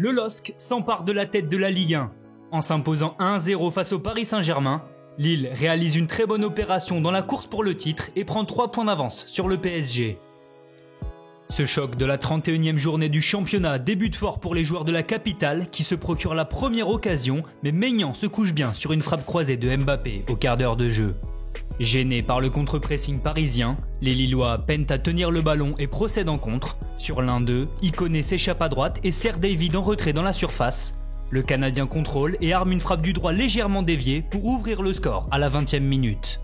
Le LOSC s'empare de la tête de la Ligue 1. En s'imposant 1-0 face au Paris Saint-Germain, Lille réalise une très bonne opération dans la course pour le titre et prend 3 points d'avance sur le PSG. Ce choc de la 31e journée du championnat débute fort pour les joueurs de la capitale qui se procurent la première occasion, mais Maignan se couche bien sur une frappe croisée de Mbappé au quart d'heure de jeu. Gênés par le contre-pressing parisien, les Lillois peinent à tenir le ballon et procèdent en contre. Sur l'un d'eux, Iconé s'échappe à droite et sert David en retrait dans la surface. Le Canadien contrôle et arme une frappe du droit légèrement déviée pour ouvrir le score à la 20e minute.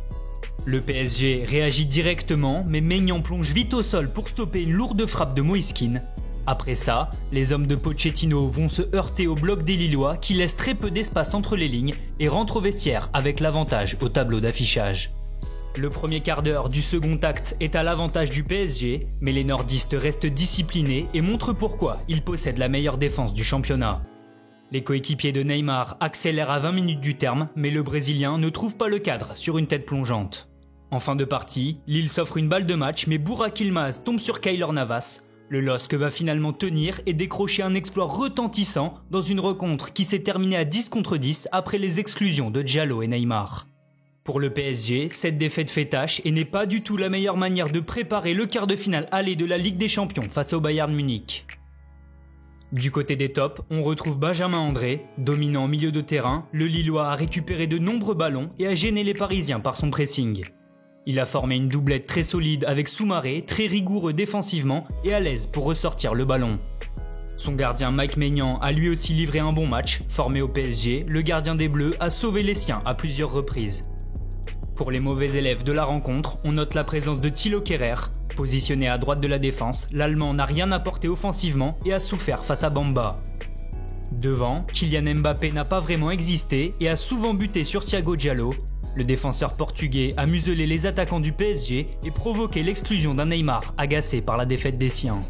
Le PSG réagit directement, mais Maignan plonge vite au sol pour stopper une lourde frappe de Moïse Kean. Après ça, les hommes de Pochettino vont se heurter au bloc des Lillois qui laissent très peu d'espace entre les lignes et rentrent au vestiaire avec l'avantage au tableau d'affichage. Le premier quart d'heure du second acte est à l'avantage du PSG, mais les nordistes restent disciplinés et montrent pourquoi ils possèdent la meilleure défense du championnat. Les coéquipiers de Neymar accélèrent à 20 minutes du terme, mais le Brésilien ne trouve pas le cadre sur une tête plongeante. En fin de partie, Lille s'offre une balle de match, mais Burak Yılmaz tombe sur Keylor Navas. Le LOSC va finalement tenir et décrocher un exploit retentissant dans une rencontre qui s'est terminée à 10 contre 10 après les exclusions de Diallo et Neymar. Pour le PSG, cette défaite fait tâche et n'est pas du tout la meilleure manière de préparer le quart de finale aller de la Ligue des Champions face au Bayern Munich. Du côté des tops, on retrouve Benjamin André. Dominant en milieu de terrain, le Lillois a récupéré de nombreux ballons et a gêné les Parisiens par son pressing. Il a formé une doublette très solide avec Soumaré, très rigoureux défensivement et à l'aise pour ressortir le ballon. Son gardien Mike Maignan a lui aussi livré un bon match. Formé au PSG, le gardien des Bleus a sauvé les siens à plusieurs reprises. Pour les mauvais élèves de la rencontre, on note la présence de Thilo Kehrer. Positionné à droite de la défense, l'Allemand n'a rien apporté offensivement et a souffert face à Bamba. Devant, Kylian Mbappé n'a pas vraiment existé et a souvent buté sur Thiago Diallo. Le défenseur portugais a muselé les attaquants du PSG et provoqué l'exclusion d'un Neymar agacé par la défaite des siens.